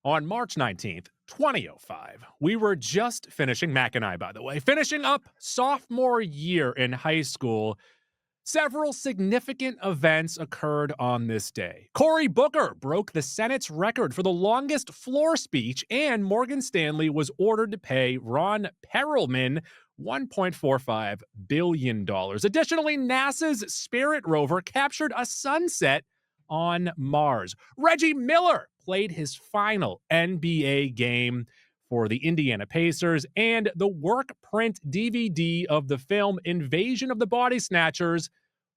On March 19th, 2005, we were just finishing, Mac and I, by the way, finishing up sophomore year in high school. Several significant events occurred on this day. Cory Booker broke the Senate's record for the longest floor speech, and Morgan Stanley was ordered to pay Ron Perelman $1.45 billion. Additionally, NASA's Spirit rover captured a sunset on Mars. Reggie Miller played his final NBA game for the Indiana Pacers, and the work print DVD of the film Invasion of the Body Snatchers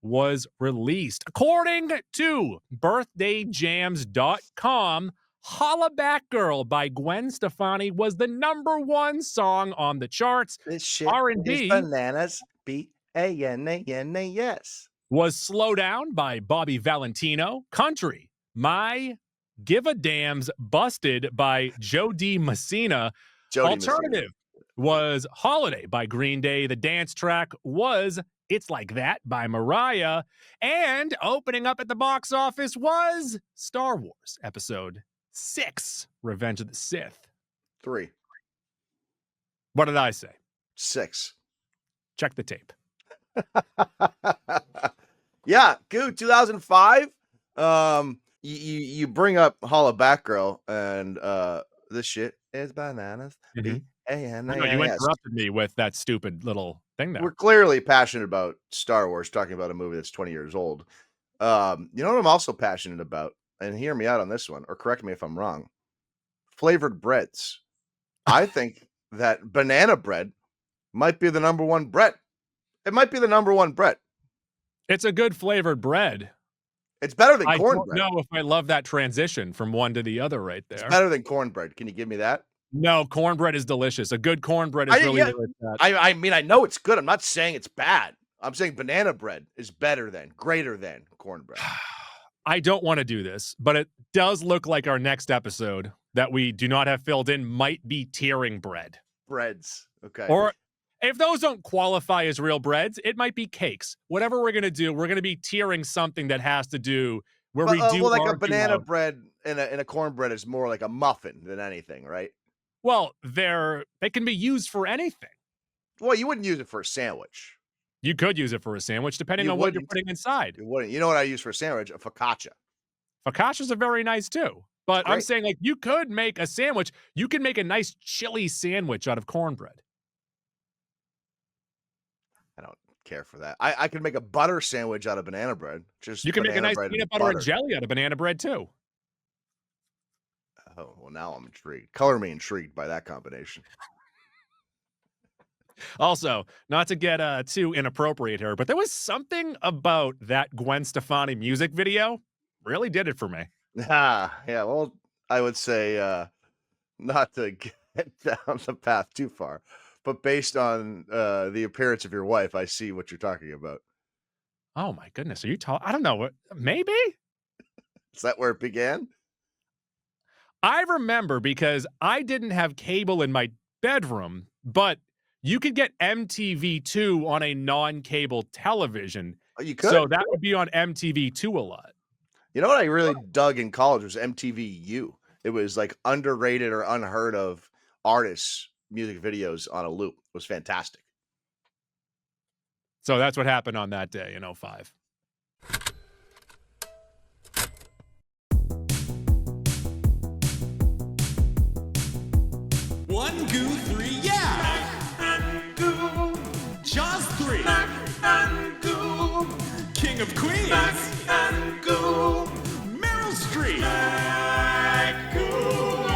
was released. According to birthdayjams.com, Holla Back Girl by Gwen Stefani was the #1 song on the charts. This shit R&B is bananas. B-A-N-A-N-A-S. was Slow Down by Bobby Valentino. Country, My Give a Damn's Busted by Joe D. Messina. Alternative was Holiday by Green Day. The dance track was It's Like That by Mariah. And opening up at the box office was Star Wars Episode 6, Revenge of the Sith. 3. What did I say? 6. Check the tape. Yeah, good. 2005. You bring up Holla Back Girl, and this shit is bananas. B-A-N-A-N-A-S. No, you interrupted me with that stupid little thing there. We're clearly passionate about Star Wars, talking about a movie that's 20 years old. You know what I'm also passionate about? And hear me out on this one, or correct me if I'm wrong. Flavored breads. I think that banana bread might be the #1 bread. It might be the #1 bread. It's a good flavored bread. It's better than cornbread. I don't know if I love that transition from one to the other right there. It's better than cornbread. Can you give me that? No, cornbread is delicious. A good cornbread is really good. I mean, I know it's good. I'm not saying it's bad. I'm saying banana bread is better than, greater than cornbread. I don't want to do this, but it does look like our next episode that we do not have filled in might be tiering bread. Breads. Okay. Or if those don't qualify as real breads, it might be cakes. Whatever we're going to do, we're going to be tiering something that has to do where we do like a banana bread and a cornbread is more like a muffin than anything, right? Well, they can be used for anything. Well, you wouldn't use it for a sandwich. You could use it for a sandwich, depending on what you're putting inside. You wouldn't. You know what I use for a sandwich? A focaccia. Focaccias are very nice too. But I'm saying, like, you could make a sandwich. You can make a nice chili sandwich out of cornbread. I don't care for that. I can make a butter sandwich out of banana bread. You can make a nice peanut butter and jelly out of banana bread too. Oh, well, now I'm intrigued. Color me intrigued by that combination. Also, not to get too inappropriate here, but there was something about that Gwen Stefani music video really did it for me. Yeah, well, I would say not to get down the path too far, but based on the appearance of your wife, I see what you're talking about. Oh my goodness, are you talking? I don't know. Maybe? Is that where it began? I remember because I didn't have cable in my bedroom, but you could get MTV2 on a non-cable television. Oh, you could? So that would be on MTV2 a lot. You know what I really dug in college was MTVU. It was like underrated or unheard of artists' music videos on a loop. It was fantastic. So that's what happened on that day in 2005. One goo, three, yeah. Goo. Jaws 3. Goo. King of Queens. Goo. Meryl Streep. Goo.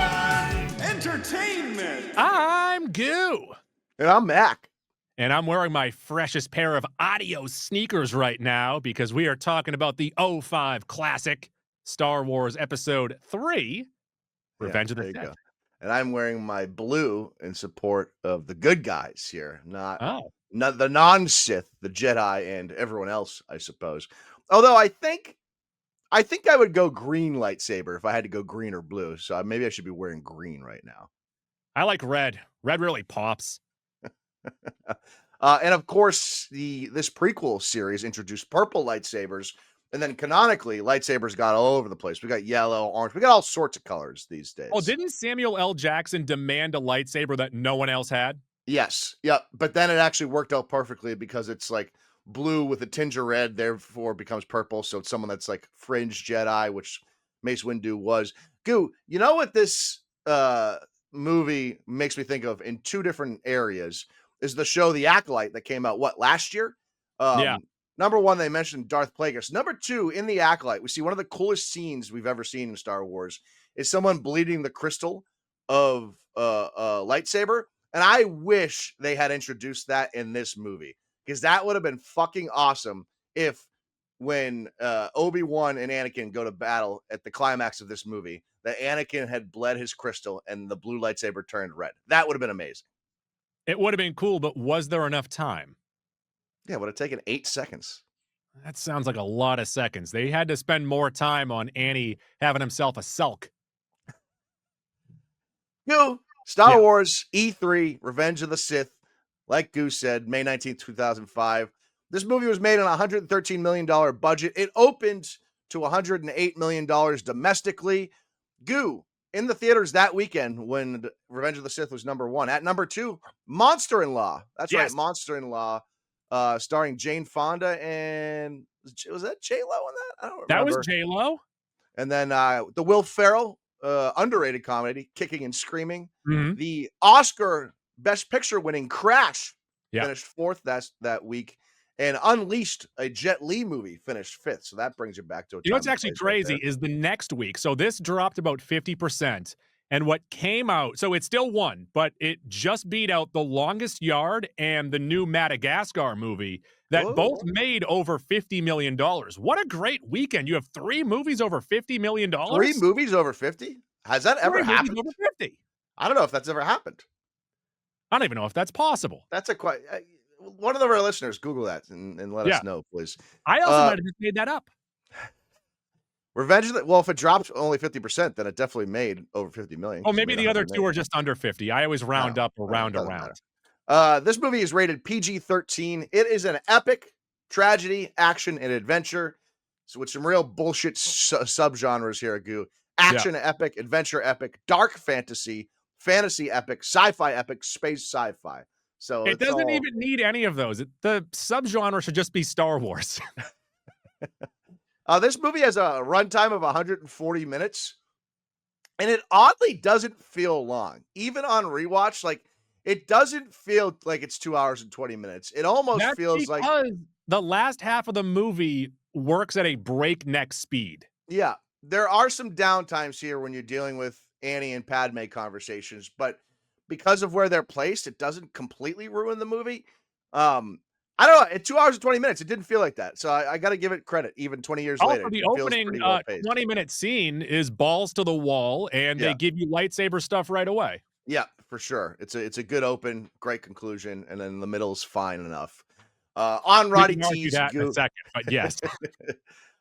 Entertainment. I'm Goo. And I'm Mac. And I'm wearing my freshest pair of audio sneakers right now because we are talking about the 2005 classic Star Wars Episode 3, Revenge of the Sith. And I'm wearing my blue in support of the good guys here, not the non-Sith, the Jedi, and everyone else, I suppose. Although I think I would go green lightsaber if I had to go green or blue. So maybe I should be wearing green right now. I like red. Red really pops. And of course, this prequel series introduced purple lightsabers And then canonically, lightsabers got all over the place. We got yellow, orange. We got all sorts of colors these days. Oh, didn't Samuel L. Jackson demand a lightsaber that no one else had? Yes. Yep. But then it actually worked out perfectly because it's like blue with a tinge of red, therefore becomes purple. So it's someone that's like fringe Jedi, which Mace Windu was. Goo, you know what this movie makes me think of in two different areas is the show The Acolyte that came out, last year? Yeah. Number one, they mentioned Darth Plagueis. Number two, in The Acolyte, we see one of the coolest scenes we've ever seen in Star Wars is someone bleeding the crystal of a lightsaber. And I wish they had introduced that in this movie because that would have been fucking awesome if when Obi-Wan and Anakin go to battle at the climax of this movie, that Anakin had bled his crystal and the blue lightsaber turned red. That would have been amazing. It would have been cool, but was there enough time? Yeah, it would have taken 8 seconds. That sounds like a lot of seconds. They had to spend more time on Annie having himself a sulk. Star Wars E3 Revenge of the Sith, like Goose said, May 19th, 2005. This movie was made on a $113 million budget. It opened to $108 million domestically. In the theaters that weekend when Revenge of the Sith was number one. At number two, Monster-in-Law. That's right, Monster-in-Law, starring Jane Fonda and was that J-Lo in that? I don't remember. That was J-Lo? And then the Will Ferrell underrated comedy, Kicking and Screaming. Mhm. The Oscar Best Picture winning Crash finished fourth that week. And Unleashed, a Jet Li movie, finished fifth. So that brings you back to a You know what's actually crazy is the next week. So this dropped about 50%. And what came out, so it still won, but it just beat out The Longest Yard and the new Madagascar movie that both made over $50 million. What a great weekend. You have 3 movies over $50 million. 3 movies over 50? Has that ever happened? Over 50. I don't know if that's ever happened. I don't even know if that's possible. That's a quite. One of our listeners, Google that and let us know, please. I also might have just made that up. Revenge of the, well, if it dropped only 50%, then it definitely made over 50 million. Oh, maybe the other two are just under 50. I always round up or round around. This movie is rated PG-13. It is an epic tragedy, action, and adventure. So with some real bullshit subgenres here, Goo. Action epic, adventure epic, dark fantasy, fantasy epic, sci-fi epic, space sci-fi. So it doesn't even need any of those. The subgenre should just be Star Wars. This movie has a runtime of 140 minutes, and it oddly doesn't feel long. Even on rewatch, like it doesn't feel like it's 2 hours and 20 minutes. It almost feels like the last half of the movie works at a breakneck speed. Yeah, there are some downtimes here when you're dealing with Annie and Padme conversations, but because of where they're placed, it doesn't completely ruin the movie. I don't know. At 2 hours and 20 minutes, it didn't feel like that. So I got to give it credit, even 20 years later. The opening 20-minute scene is balls to the wall, and they give you lightsaber stuff right away. Yeah, for sure. It's a good open, great conclusion, and then the middle's fine enough. On Roddy T's, that in a second, but yes.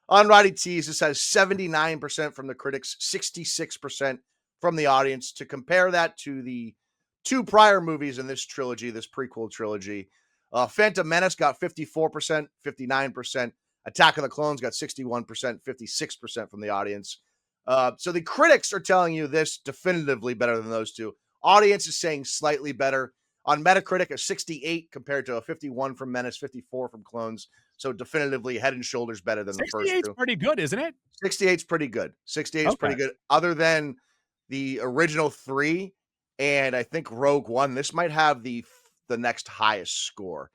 On Roddy T's, this has 79% from the critics, 66% from the audience. To compare that to the 2 prior movies in this trilogy, this prequel trilogy, Phantom Menace got 54%, 59%. Attack of the Clones got 61%, 56% from the audience. So the critics are telling you this definitively better than those 2. Audience is saying slightly better. On Metacritic, a 68 compared to a 51 from Menace, 54 from Clones. So definitively head and shoulders better than the first 2. 68's pretty good, isn't it? 68's pretty good. 68's pretty good. Other than the original 3 and I think Rogue One, this might have the next highest score.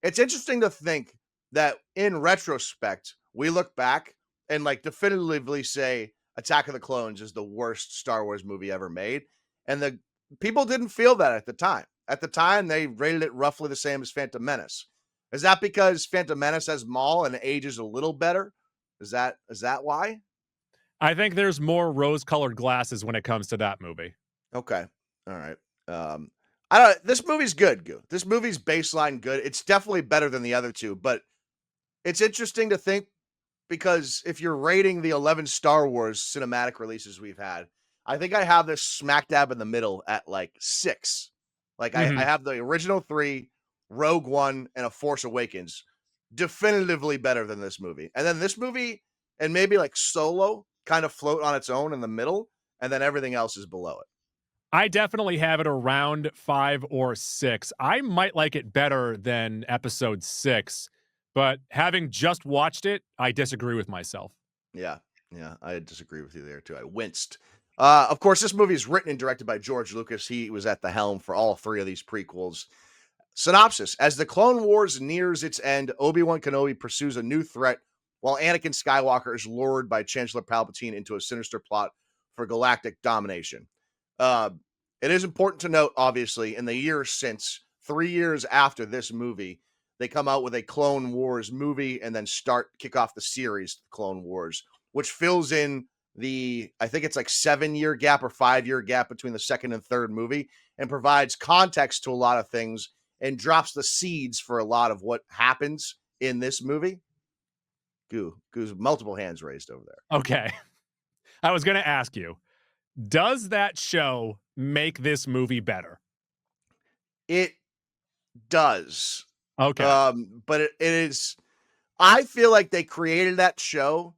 It's interesting to think that in retrospect, we look back and like definitively say Attack of the Clones is the worst Star Wars movie ever made. And the people didn't feel that at the time. At the time, they rated it roughly the same as Phantom Menace. Is that because Phantom Menace has Maul and ages a little better? Is that why? I think there's more rose-colored glasses when it comes to that movie. Okay. All right. I don't. This movie's good, Goo. This movie's baseline good. It's definitely better than the other 2, but it's interesting to think because if you're rating the 11 Star Wars cinematic releases we've had, I think I have this smack dab in the middle at like 6. Like I have the original 3, Rogue One, and A Force Awakens definitively better than this movie. And then this movie and maybe like Solo kind of float on its own in the middle, and then everything else is below it. I definitely have it around 5 or 6. I might like it better than episode 6, but having just watched it, I disagree with myself. Yeah, I disagree with you there too. I winced. Of course, this movie is written and directed by George Lucas. He was at the helm for all 3 of these prequels. Synopsis: as the Clone Wars nears its end, Obi-Wan Kenobi pursues a new threat while Anakin Skywalker is lured by Chancellor Palpatine into a sinister plot for galactic domination. It is important to note, obviously, in the years since, 3 years after this movie, they come out with a Clone Wars movie and then kick off the series, Clone Wars, which fills in I think it's like 7-year gap or 5-year gap between the second and third movie, and provides context to a lot of things and drops the seeds for a lot of what happens in this movie. Goo's multiple hands raised over there. Okay. I was going to ask you, does that show make this movie better? It does. Okay. But it is, I feel like they created that show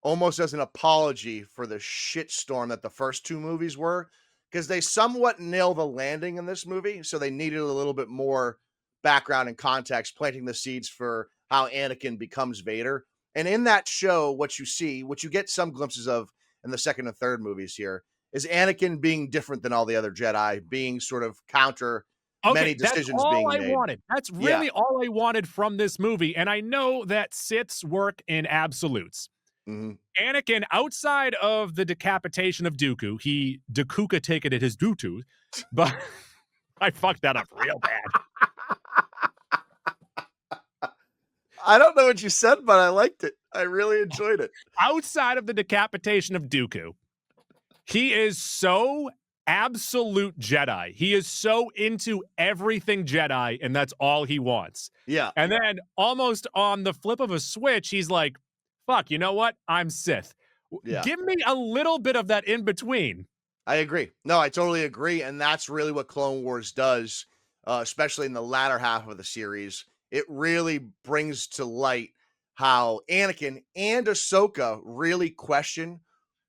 almost as an apology for the shitstorm that the first 2 movies were, because they somewhat nail the landing in this movie. So they needed a little bit more background and context, planting the seeds for how Anakin becomes Vader. And in that show, what you get some glimpses of in the second and third movies here, is Anakin being different than all the other Jedi, being sort of counter many decisions being made. That's all I wanted. That's really all I wanted from this movie. And I know that Siths work in absolutes. Mm-hmm. Anakin, outside of the decapitation of Dooku, he Dookuka-ticketed his doo-tooth, but I fucked that up real bad. I don't know what you said, but I liked it. I really enjoyed it. Outside of the decapitation of Dooku, he is so absolute Jedi. He is so into everything Jedi, and that's all he wants. Yeah. And then almost on the flip of a switch, he's like, fuck, you know what? I'm Sith. Yeah. Give me a little bit of that in between. I agree. No, I totally agree. And that's really what Clone Wars does, especially in the latter half of the series. It really brings to light how Anakin and Ahsoka really question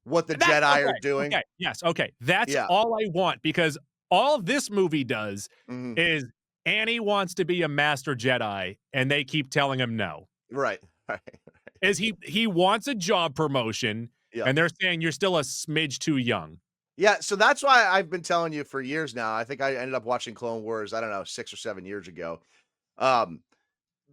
what the Jedi are doing. Okay, yes, okay. That's all I want, because all this movie does is Annie wants to be a master Jedi, and they keep telling him no. Right. Is he wants a job promotion, and they're saying you're still a smidge too young. Yeah, so that's why I've been telling you for years now. I think I ended up watching Clone Wars, I don't know, 6 or 7 years ago.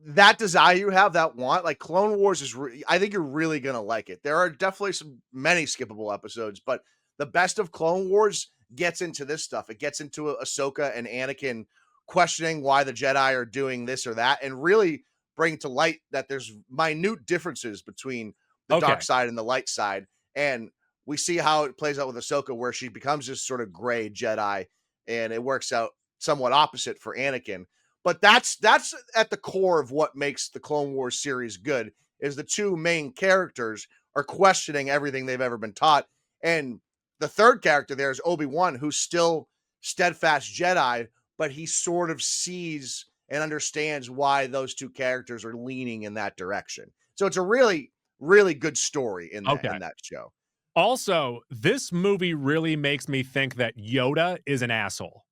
That desire you have, that want, like Clone Wars is, I think you're really going to like it. There are definitely many skippable episodes, but the best of Clone Wars gets into this stuff. It gets into Ahsoka and Anakin questioning why the Jedi are doing this or that, and really bring to light that there's minute differences between the dark side and the light side. And we see how it plays out with Ahsoka, where she becomes this sort of gray Jedi, and it works out somewhat opposite for Anakin. But that's at the core of what makes the Clone Wars series good, is the 2 main characters are questioning everything they've ever been taught. And the third character there is Obi-Wan, who's still steadfast Jedi, but he sort of sees and understands why those 2 characters are leaning in that direction. So it's a really, really good story in that show. Also, this movie really makes me think that Yoda is an asshole.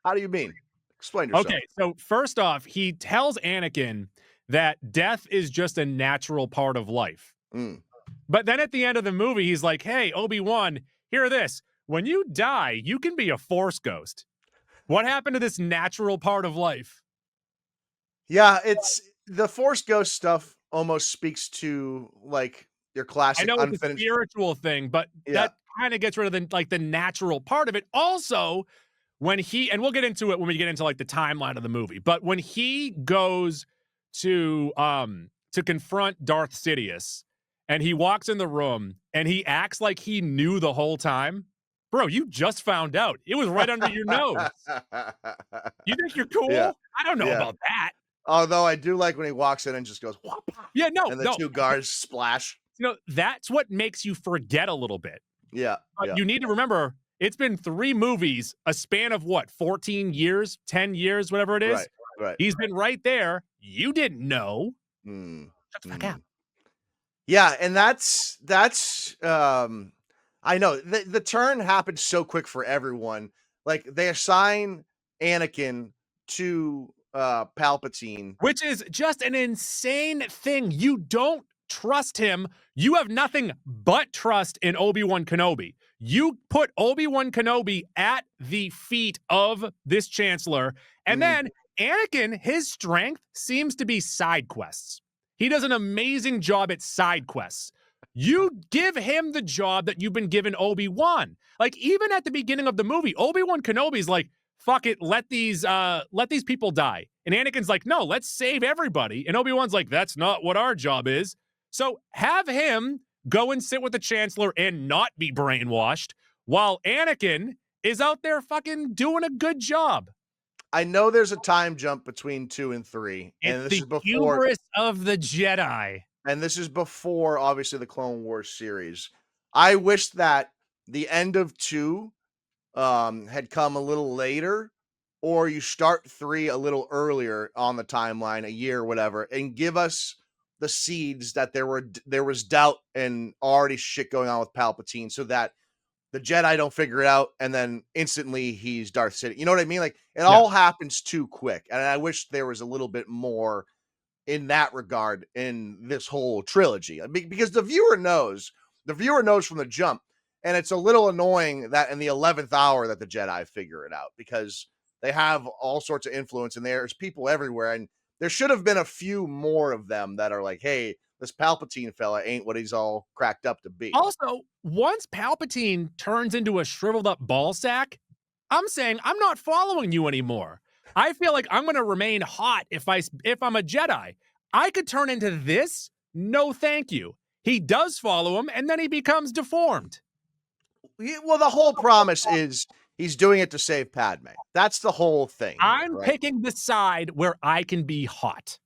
How do you mean? Explain yourself. Okay, so first off, he tells Anakin that death is just a natural part of life. But then at the end of the movie, he's like, hey, Obi-Wan, hear this. When you die, you can be a Force ghost. What happened to this natural part of life? Yeah, it's the Force ghost stuff almost speaks to like your classic unfinished. It's a spiritual thing, but that kind of gets rid of the natural part of it. Also, when and we'll get into it when we get into like the timeline of the movie, but when he goes to confront Darth Sidious and he walks in the room and he acts like he knew the whole time, bro, you just found out. It was right under your nose. You think you're cool? Yeah. I don't know about that. Although I do like when he walks in and just goes, whoop, and the 2 guards splash. That's what makes you forget a little bit. Yeah. But you need to remember, it's been 3 movies, a span of what, 14 years, 10 years, whatever it is. Right. He's been right there. You didn't know. Mm, Shut the fuck mm. up. Yeah, and that's I know the turn happened so quick for everyone. Like they assign Anakin to Palpatine. Which is just an insane thing. You don't trust him. You have nothing but trust in Obi-Wan Kenobi. You put Obi-Wan Kenobi at the feet of this Chancellor, and Mhm. then Anakin, his strength seems to be side quests. He does an amazing job at side quests. You give him the job that you've been given Obi-Wan. Like, even at the beginning of the movie, Obi-Wan Kenobi's like, fuck it, let these people die. And Anakin's like, no, let's save everybody. And Obi-Wan's like, that's not what our job is. So have him go and sit with the Chancellor and not be brainwashed while Anakin is out there fucking doing a good job. I know there's a time jump between 2 and 3, It's and this the is before hubris of the Jedi. obviously the Clone Wars series. I wish that the end of 2 had come a little later, or you start 3 a little earlier on the timeline, a year or whatever, and give us the seeds that there was doubt and already shit going on with Palpatine, so that the Jedi don't figure it out, and then instantly he's Darth Sidious. You know what I mean? Like it all happens too quick, and I wish there was a little bit more in that regard in this whole trilogy, because the viewer knows from the jump, and it's a little annoying that in the 11th hour that the Jedi figure it out, because they have all sorts of influence and there's people everywhere, and there should have been a few more of them that are like, hey, this Palpatine fella ain't what he's all cracked up to be. Also, once Palpatine turns into a shriveled up ball sack, I'm saying I'm not following you anymore. I feel like I'm going to remain hot if I'm a Jedi. I could turn into this. No, thank you. He does follow him, and then he becomes deformed. Well, the whole promise is he's doing it to save Padme. That's the whole thing. I'm right? picking the side where I can be hot.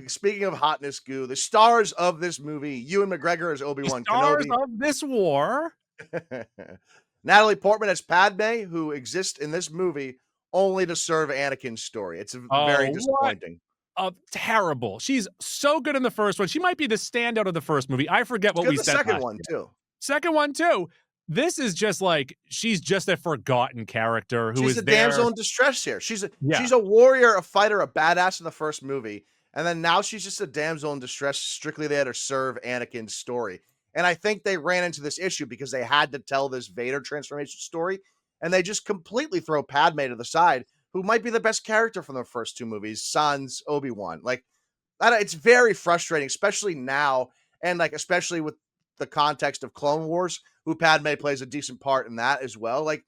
Speaking of hotness goo, the stars of this movie, Ewan McGregor as The Obi-Wan stars Kenobi. of this war. Natalie Portman as Padme, who exists in this movie only to serve Anakin's story. It's very disappointing. Terrible. She's so good in the first one. She might be the standout of the first movie. I forget what we The said. second one too. Second one too. This is just like she's just a forgotten character who She's is a there. damsel in distress here. She's a Yeah. warrior, a fighter, a badass in the first movie, and then now she's just a damsel in distress, strictly there to serve Anakin's story. And I think they ran into this issue because they had to tell this Vader transformation story, and they just completely throw Padme to the side, who might be the best character from the first two movies, sans Obi-Wan. Like, it's very frustrating, especially now, and like especially with the context of Clone Wars, who Padme plays a decent part in that as well. Like,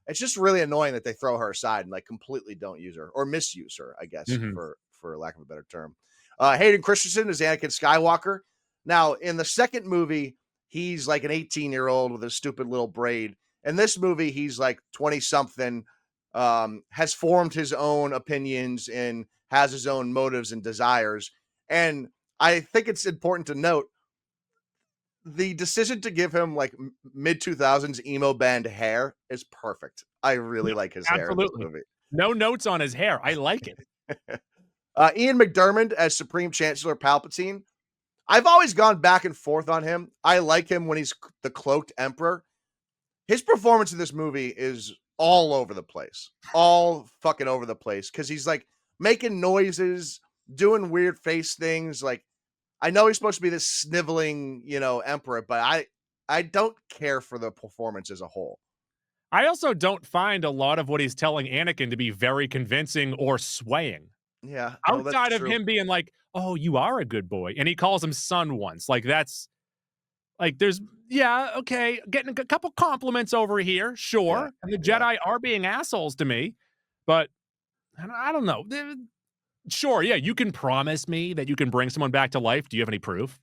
it's just really annoying that they throw her aside and like completely don't use her or misuse her, I guess, Mhm. for lack of a better term. Hayden Christensen is Anakin Skywalker. Now, in the second movie, he's like an 18-year-old with a stupid little braid. In this movie, he's like 20-something, has formed his own opinions and has his own motives and desires. And I think it's important to note the decision to give him like mid 2000s emo band hair is perfect. I really like his hair in this Absolutely. movie. No notes on his hair. I like it. Ian McDiarmid as Supreme Chancellor Palpatine. I've always gone back and forth on him. I like him when he's the cloaked emperor. His performance in this movie is all over the place. All fucking over the place. Because he's like making noises, doing weird face things. Like, I know he's supposed to be this sniveling, emperor, but I don't care for the performance as a whole. I also don't find a lot of what he's telling Anakin to be very convincing or swaying. Yeah. Outside of him being like, oh, you are a good boy. And he calls him son once. Like, that's like, okay, getting a couple compliments over here. Sure. Yeah, And the Jedi are being assholes to me, but I don't know. Sure. Yeah. You can promise me that you can bring someone back to life. Do you have any proof?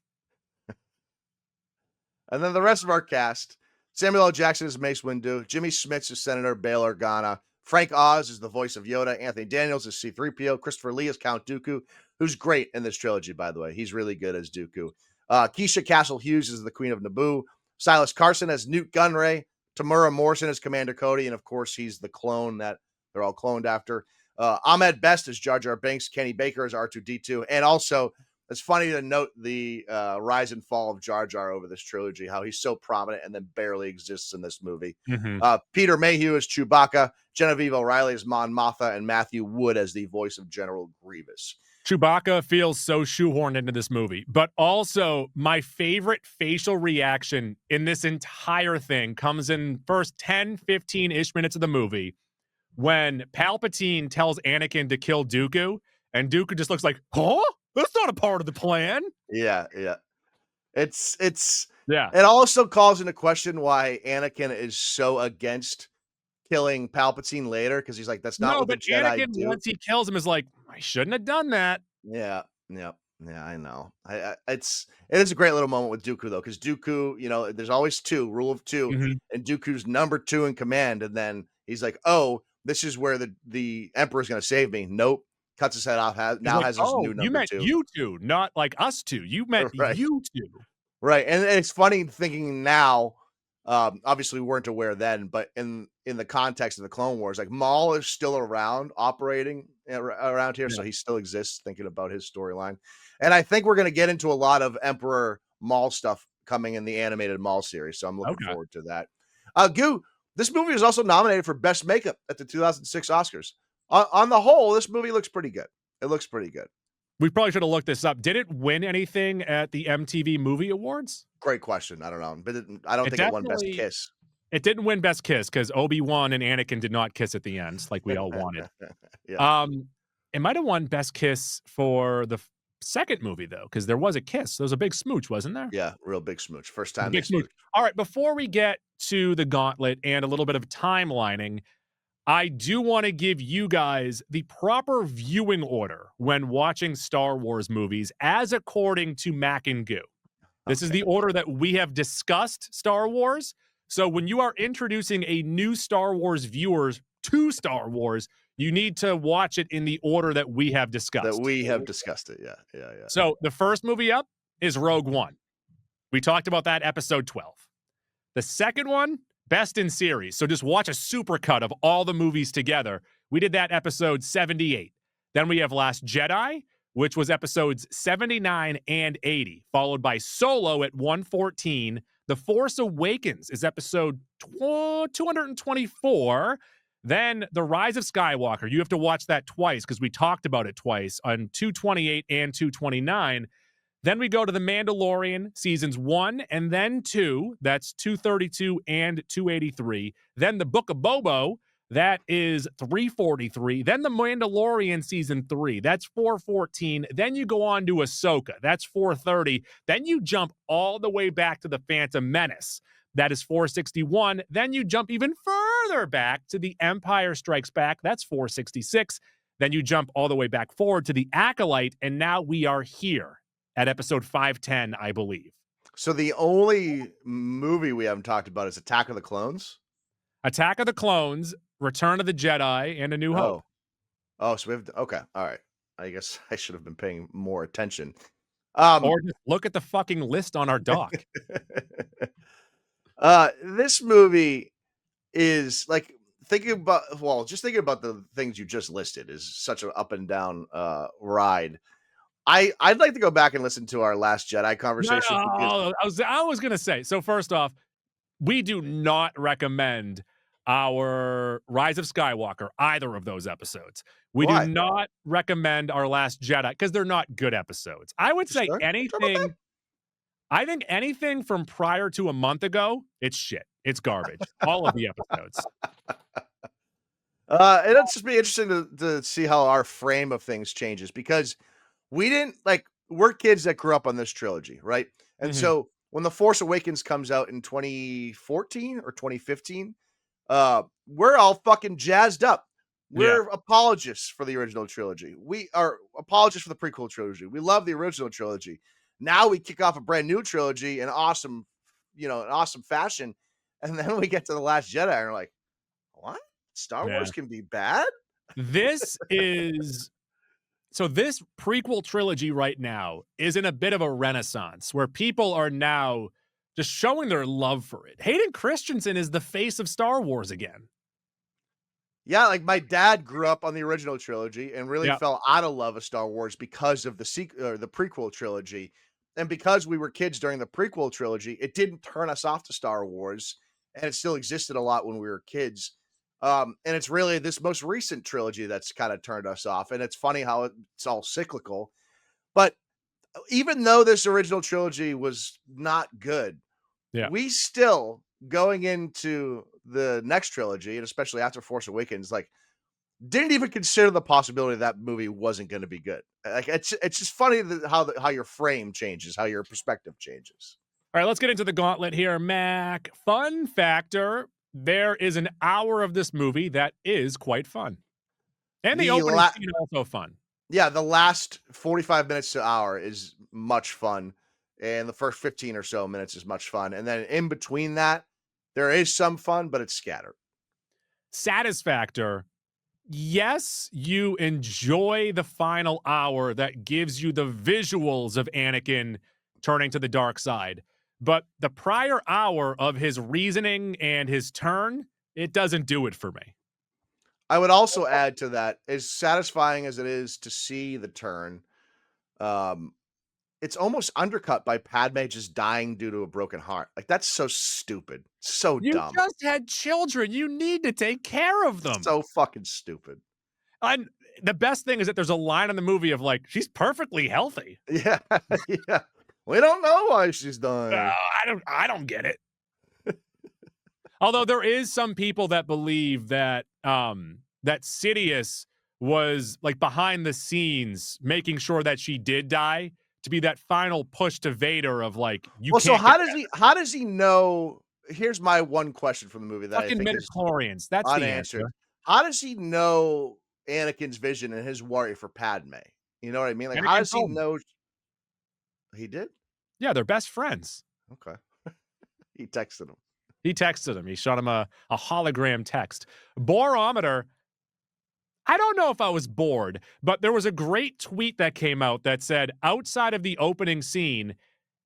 And then the rest of our cast: Samuel L. Jackson is Mace Windu, Jimmy Smits is Senator Bail Organa, Frank Oz is the voice of Yoda, Anthony Daniels is C-3PO, Christopher Lee is Count Dooku, who's great in this trilogy, by the way. He's really good as Dooku. Keisha Castle Hughes is the Queen of Naboo, Silas Carson as Newt Gunray, Tamura Morrison as Commander Cody, and of course he's the clone that they're all cloned after. Ahmed Best as Jar Jar Binks, Kenny Baker as R2D2, and also it's funny to note the rise and fall of Jar Jar over this trilogy, how he's so prominent and then barely exists in this movie. Peter Mayhew as Chewbacca, Genevieve O'Reilly as Mon Mothma, and Matthew Wood as the voice of General Grievous. Chewbacca feels so shoehorned into this movie, but also my favorite facial reaction in this entire thing comes in first 10, 15-ish minutes of the movie when Palpatine tells Anakin to kill Dooku, and Dooku just looks like, huh? That's not a part of the plan. Yeah. It's Yeah. It also calls into question why Anakin is so against killing Palpatine later, because he's like, that's not what the Jedi Anakin, do. once he kills him, is like, I shouldn't have done that. Yeah, I know. It is a great little moment with Dooku though, because Dooku, there's always two, rule of 2, and Dooku's number 2 in command, and then he's like, oh, this is where the Emperor's going to save me. Nope, cuts his head off. Has his new number 2. You meant you two, not like us two. You meant you two. Right, and it's funny thinking now. Obviously, we weren't aware then, but in the context of the Clone Wars, like Maul is still around, operating around here, so he still exists. Thinking about his storyline, and I think we're going to get into a lot of Emperor Maul stuff coming in the animated Maul series. So I'm looking forward to that. Goo, this movie was also nominated for Best Makeup at the 2006 Oscars. On the whole, this movie looks pretty good. It looks pretty good. We probably should have looked this up. Did it win anything at the MTV Movie Awards? Great question. I don't know, but I don't think it won Best Kiss. It didn't win Best Kiss because Obi-Wan and Anakin did not kiss at the end like we all wanted. It might have won Best Kiss for the second movie, though, because there was a kiss. There was a big smooch, wasn't there? Yeah, real big smooch. First time. Big smooch. All right, before we get to the gauntlet and a little bit of timelining, I do want to give you guys the proper viewing order when watching Star Wars movies as according to Mac and Goo. This is the order that we have discussed Star Wars. So when you are introducing a new Star Wars viewers to Star Wars, you need to watch it in the order that we have discussed. Yeah. So the first movie up is Rogue One. We talked about that episode 12. The second one, Best in Series. So just watch a supercut of all the movies together. We did that episode 78. Then we have Last Jedi, which was episodes 79 and 80, followed by Solo at 114. The Force Awakens is episode 224. Then The Rise of Skywalker. You have to watch that twice because we talked about it twice on 228 and 229. Then we go to The Mandalorian, seasons 1 and then 2. That's 232 and 283. Then The Book of Boba, that is 343. Then The Mandalorian, season 3. That's 414. Then you go on to Ahsoka. That's 430. Then you jump all the way back to The Phantom Menace. That is 461. Then you jump even further back to The Empire Strikes Back. That's 466. Then you jump all the way back forward to The Acolyte. And now we are here at episode 510, I believe. So the only movie we haven't talked about is Attack of the Clones? Attack of the Clones, Return of the Jedi, and A New Hope. Oh, so we have... Okay, all right. I guess I should have been paying more attention. Or just look at the fucking list on our doc. This movie is like... thinking about the things you just listed is such an up and down ride. I'd like to go back and listen to our Last Jedi conversation. I was going to say, so first off, we do not recommend our Rise of Skywalker, either of those episodes. We do not recommend our Last Jedi because they're not good episodes. I would say anything. I think anything from prior to a month ago, it's shit. It's garbage. All of the episodes. It'll just be interesting to see how our frame of things changes because we're kids that grew up on this trilogy, right? And so when The Force Awakens comes out in 2014 or 2015, we're all fucking jazzed up. We're apologists for the original trilogy. We are apologists for the prequel trilogy. We love the original trilogy. Now we kick off a brand new trilogy in awesome fashion. And then we get to The Last Jedi and we're like, what? Star Wars can be bad? This prequel trilogy right now is in a bit of a renaissance where people are now just showing their love for it. Hayden Christensen is the face of Star Wars again. Yeah, like my dad grew up on the original trilogy and really Yeah. fell out of love with Star Wars because of the prequel trilogy. And because we were kids during the prequel trilogy, it didn't turn us off to Star Wars, and it still existed a lot when we were kids. And it's really this most recent trilogy that's kind of turned us off. And it's funny how it's all cyclical. But even though this original trilogy was not good, Yeah. we still going into the next trilogy, and especially after Force Awakens, like didn't even consider the possibility that movie wasn't going to be good. Like it's just funny how your frame changes, how your perspective changes. All right, let's get into the gauntlet here, Mac. Fun factor, there is an hour of this movie that is quite fun. And the The opening la- scene also fun. yeah, the last 45 minutes to hour is much fun, and the first 15 or so minutes is much fun, and then in between that, there is some fun, but it's scattered. Satisfactor, yes, you enjoy the final hour that gives you the visuals of Anakin turning to the dark side. But the prior hour of his reasoning and his turn, it doesn't do it for me. I would also add to that, as satisfying as it is to see the turn, um, it's almost undercut by Padme just dying due to a broken heart. Like, that's so stupid. So You dumb. just had children. You need to take care of them. So fucking stupid. And the best thing is that there's a line in the movie of like, she's perfectly healthy. Yeah. Yeah. We don't know why she's dying. I don't get it. Although there is some people that believe that that Sidious was like behind the scenes making sure that she did die to be that final push to Vader of like you Well, so can't how does he know? Here's my one question from the movie that I fucking think is midichlorians. That's the unanswered. answer. How does he know Anakin's vision and his worry for Padme? You know what I mean? Like, how Anakin does he told him. know? He did? Yeah, they're best friends. Okay. He texted him. He texted him. He shot him a hologram text. Borometer, I don't know if I was bored, but there was a great tweet that came out that said, outside of the opening scene,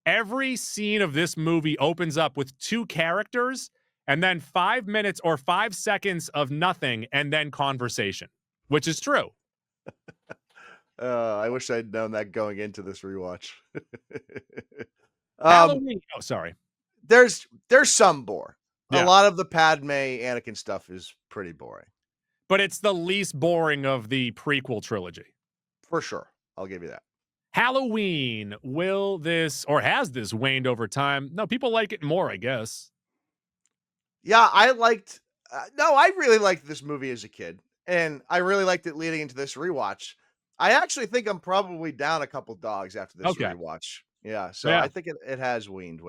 every scene of this movie opens up with two characters and then 5 minutes or 5 seconds of nothing and then conversation, which is true. I wish I'd known that going into this rewatch. Halloween. Oh, sorry. There's some bore. Yeah. A lot of the Padme Anakin stuff is pretty boring. But it's the least boring of the prequel trilogy. For sure. I'll give you that. Halloween, will this, or has this waned over time? No, people like it more, I guess. Yeah, I liked I really liked this movie as a kid, and I really liked it leading into this rewatch. I actually think I'm probably down a couple dogs after this Okay. rewatch. Yeah, so Yeah. I think it has waned.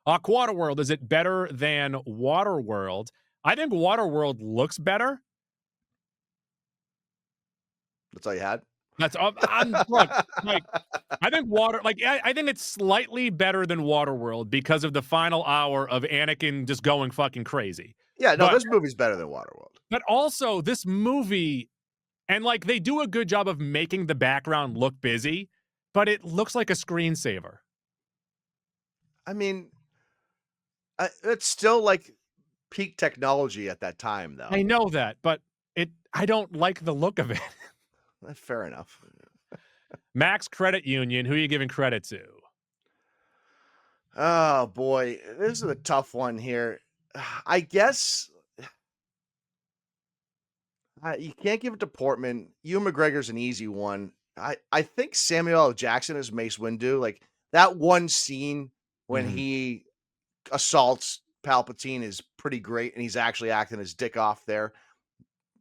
Aquaterworld, is it better than Waterworld? I think Waterworld looks better. That's all you had? That's look, like I think I think it's slightly better than Waterworld because of the final hour of Anakin just going fucking crazy. Yeah, no, But- this movie's better than Waterworld. But also this movie, and like they do a good job of making the background look busy, but it looks like a screensaver. I mean, it's still like peak technology at that time, though. I know that, but I don't like the look of it. Fair enough. Max Credit Union, who are you giving credit to? Oh boy, this is a tough one here. I guess you can't give it to Portman. Ewan McGregor's an easy one. I think Samuel L. Jackson as Mace Windu, like that one scene when Mhm. he assaults Palpatine is pretty great, and he's actually acting his dick off there.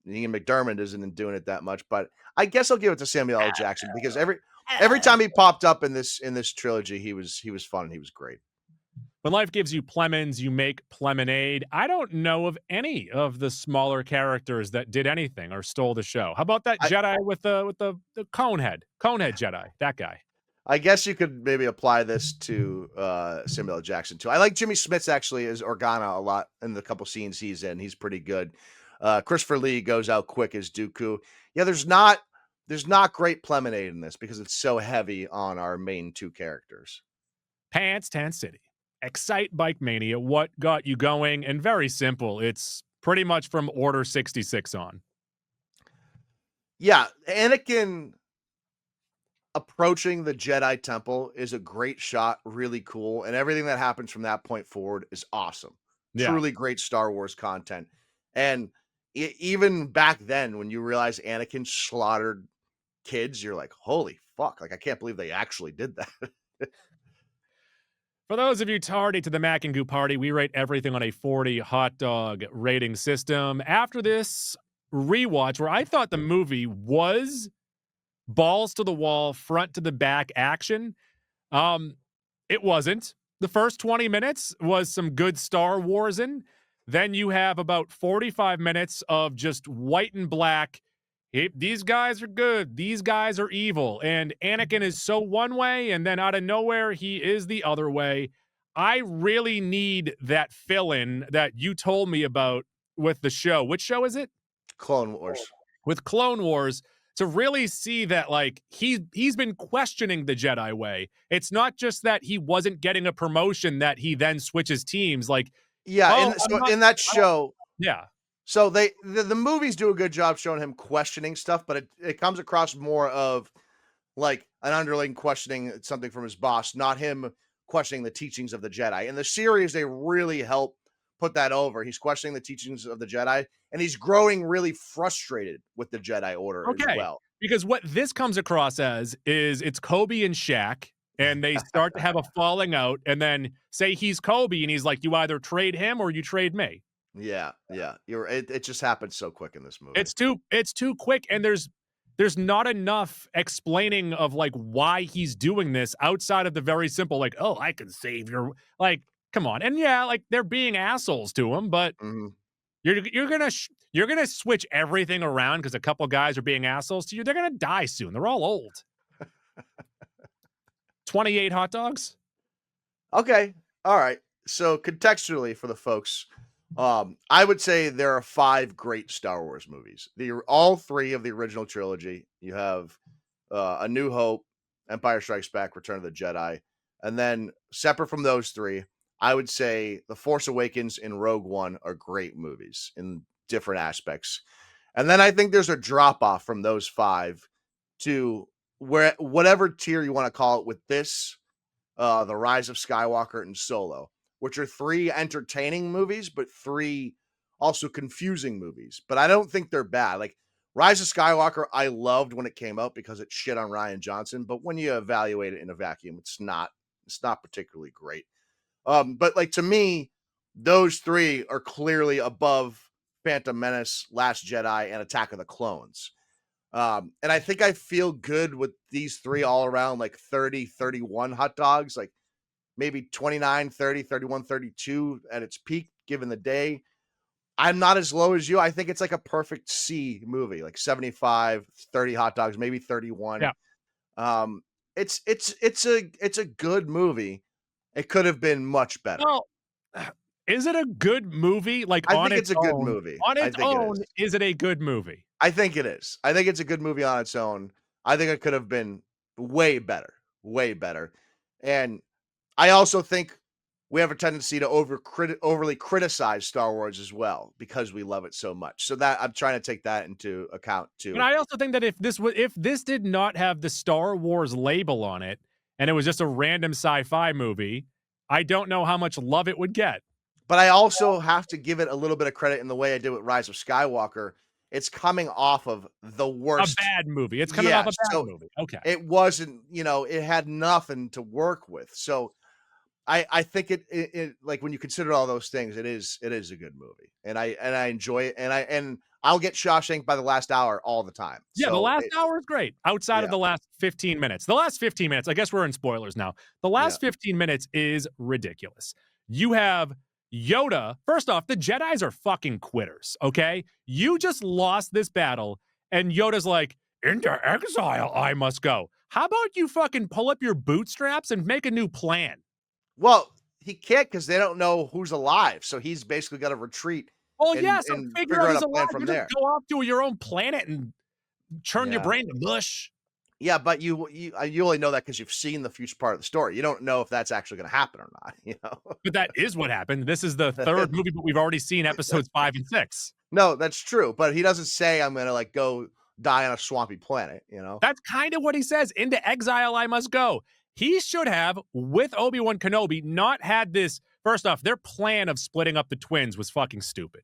Ian McDermott isn't doing it that much, but I guess I'll give it to Samuel L. Jackson because every time he popped up in this trilogy, he was fun and he was great. When life gives you Plemons, you make Plemonade. I don't know of any of the smaller characters that did anything or stole the show. How about that Jedi with the Conehead Jedi? That guy. I guess you could maybe apply this to Samuel L. Jackson too. I like Jimmy Smits actually as Organa a lot in the couple scenes he's in. He's pretty good. Christopher Lee goes out quick as Dooku. Yeah, there's not great Plemonade in this because it's so heavy on our main two characters. Pants Tan City. Excite Bike Mania. What got you going? And very simple. It's pretty much from Order 66 on. Yeah, Anakin approaching the Jedi Temple is a great shot, really cool, and everything that happens from that point forward is awesome. Yeah. Truly great Star Wars content. And even back then, when you realize Anakin slaughtered kids, you're like, holy fuck, like I can't believe they actually did that. For those of you tardy to the Mac and Goo party, we rate everything on a 40 hot dog rating system. After this rewatch, where I thought the movie was balls to the wall, front to the back action, it wasn't. The first 20 minutes was some good Star Warsing. Then you have about 45 minutes of just white and black. These guys are good. These guys are evil. And Anakin is so one way, and then out of nowhere, he is the other way. I really need that fill-in that you told me about with the show. Which show is it? Clone Wars. With Clone Wars, to really see that, like, he's been questioning the Jedi way. It's not just that he wasn't getting a promotion that he then switches teams. Like, Yeah, oh, and so in that show, yeah. so the movies do a good job showing him questioning stuff, but it comes across more of like an underling questioning something from his boss, not him questioning the teachings of the Jedi. In the series, they really help put that over. He's questioning the teachings of the Jedi, and he's growing really frustrated with the Jedi Order as well. Because what this comes across as is it's Kobe and Shaq, and they start to have a falling out, and then say he's Kobe, and he's like, you either trade him or you trade me. Yeah. It just happens so quick in this movie. It's too quick, and there's not enough explaining of like why he's doing this outside of the very simple, like, oh, I can save your, like, come on. And yeah, like they're being assholes to him, but you're gonna switch everything around because a couple guys are being assholes to you. They're gonna die soon. They're all old. 28 hot dogs. Okay. All right. So contextually for the folks, I would say there are 5 great Star Wars movies. All 3 of the original trilogy. You have A New Hope, Empire Strikes Back, Return of the Jedi, and then separate from those 3, I would say The Force Awakens and Rogue One are great movies in different aspects. And then I think there's a drop off from those 5 to whatever tier you want to call it with this, The Rise of Skywalker and Solo, which are 3 entertaining movies, but 3 also confusing movies. But I don't think they're bad. Like Rise of Skywalker, I loved when it came out because it shit on Rian Johnson. But when you evaluate it in a vacuum, it's not particularly great. But like to me, those 3 are clearly above Phantom Menace, Last Jedi, and Attack of the Clones. And I think I feel good with these 3 all around, like 30, 31 hot dogs, like maybe 29, 30, 31, 32 at its peak, given the day. I'm not as low as you. I think it's like a perfect C movie, like 75, 30 hot dogs, maybe 31. Yeah. It's a good movie. It could have been much better. Well, is it a good movie? Like, I on think its it's a good own? movie. On I its think it own, is it a good movie? I think it is. I think it's a good movie on its own. I think it could have been way better. And I also think we have a tendency to overly criticize Star Wars as well because we love it so much. So that I'm trying to take that into account too. And I also think that if this did not have the Star Wars label on it and it was just a random sci-fi movie, I don't know how much love it would get. But I also have to give it a little bit of credit in the way I did with Rise of Skywalker. It's coming off of the worst. A bad movie. It's coming off a bad movie. Okay. It wasn't, it had nothing to work with. So I think it like when you consider all those things, it is a good movie. And I enjoy it. And I'll get Shawshank by the last hour all the time. Yeah, so the last hour is great. Outside of the last 15 minutes. The last 15 minutes, I guess we're in spoilers now. The last 15 minutes is ridiculous. You have Yoda. First off, the Jedis are fucking quitters, okay? You just lost this battle, and Yoda's like, into exile I must go. How about you fucking pull up your bootstraps and make a new plan? Well, he can't because they don't know who's alive. So he's basically got to retreat. Well, so figure out he's alive. From there. Just go off to your own planet and turn your brain to mush. Yeah, but you only know that because you've seen the future part of the story. You don't know if that's actually gonna happen or not, you know? But that is what happened. This is the third movie, but we've already seen episodes 5 and 6. No, that's true, but he doesn't say, "I'm gonna, like, go die on a swampy planet," you know? That's kind of what he says. Into exile I must go. He should have, with Obi-Wan Kenobi, not had this. First off, their plan of splitting up the twins was fucking stupid.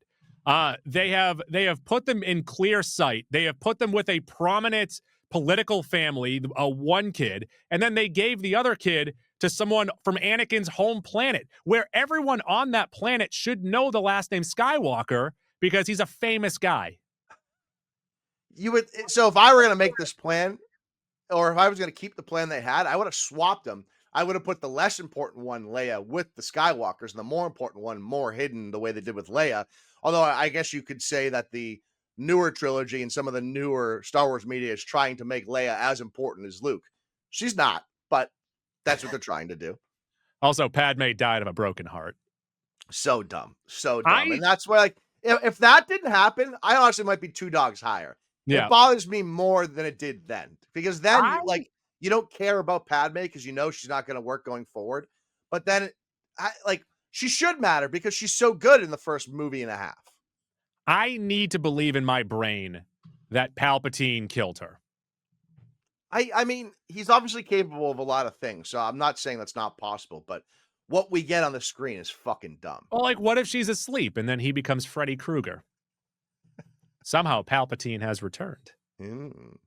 They have put them in clear sight. They have put them with a prominent political family, one kid, and then they gave the other kid to someone from Anakin's home planet, where everyone on that planet should know the last name Skywalker because he's a famous guy. You would so if I were gonna make this plan, or if I was gonna keep the plan they had, I would have swapped them. I would have put the less important one, Leia, with the Skywalkers, and the more important one more hidden the way they did with Leia. Although I guess you could say that the newer trilogy and some of the newer Star Wars media is trying to make Leia as important as Luke. She's not, but that's what they're trying to do. Also, Padme died of a broken heart. So dumb. So dumb. I And that's why, like, if that didn't happen, I honestly might be 2 dogs higher. Yeah. It bothers me more than it did then. Because then, I- like, you don't care about Padme because you know she's not going to work going forward. But then, she should matter because she's so good in the first movie and a half. I need to believe in my brain that Palpatine killed her. I mean, he's obviously capable of a lot of things, so I'm not saying that's not possible, but what we get on the screen is fucking dumb. Well, like, what if she's asleep and then he becomes Freddy Krueger? Somehow Palpatine has returned. Mm.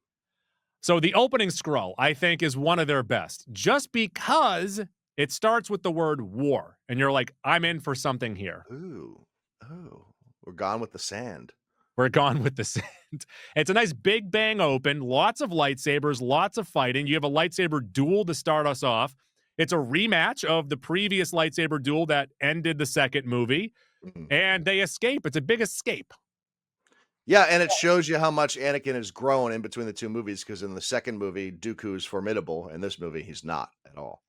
So the opening scroll, I think, is one of their best, just because it starts with the word war, and you're like, I'm in for something here. Ooh. Oh. We're gone with the sand. We're gone with the sand. It's a nice big bang open, lots of lightsabers, lots of fighting. You have a lightsaber duel to start us off. It's a rematch of the previous lightsaber duel that ended the second movie, and they escape. It's a big escape. Yeah, and it shows you how much Anakin has grown in between the two movies, because in the second movie, Dooku is formidable. In this movie, he's not at all.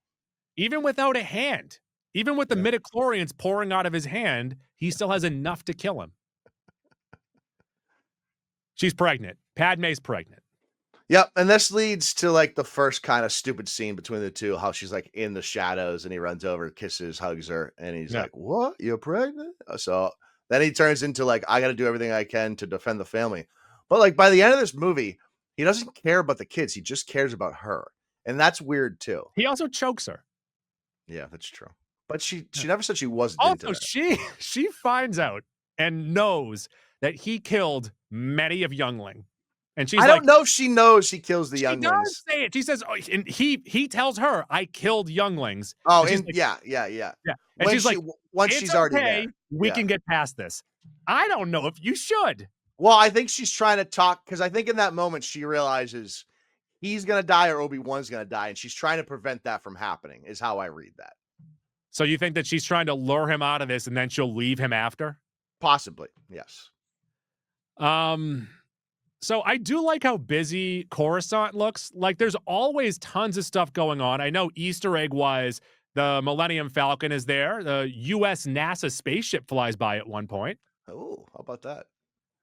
Even without a hand, even with the Yeah. midichlorians pouring out of his hand, he still has enough to kill him. She's pregnant. Padme's pregnant. Yep, and this leads to, like, the first kind of stupid scene between the two, how she's, like, in the shadows, and he runs over, kisses, hugs her, and he's Yeah. like, "What? You're pregnant?" So then he turns into, like, "I gotta do everything I can to defend the family." But, like, by the end of this movie, he doesn't care about the kids, he just cares about her, and that's weird too. He also chokes her. Yeah, that's true. But she never said she wasn't into Also, that. she finds out and knows that he killed many of youngling. And she's I like, don't know if she knows he kills the she younglings. does say it. She says, oh, and he tells her, I killed younglings. Oh, and she's and like, yeah. yeah. And When she's like, once it's she's already okay. there. We Yeah. can get past this. I don't know if you should. Well, I think she's trying to talk, because I think in that moment she realizes he's gonna die or Obi-Wan's gonna die, and she's trying to prevent that from happening, is how I read that. So you think that she's trying to lure him out of this and then she'll leave him after? Possibly, yes. So I do like how busy Coruscant looks. Like, there's always tons of stuff going on. I know Easter egg wise, the Millennium Falcon is there. The US NASA spaceship flies by at one point. Oh, how about that?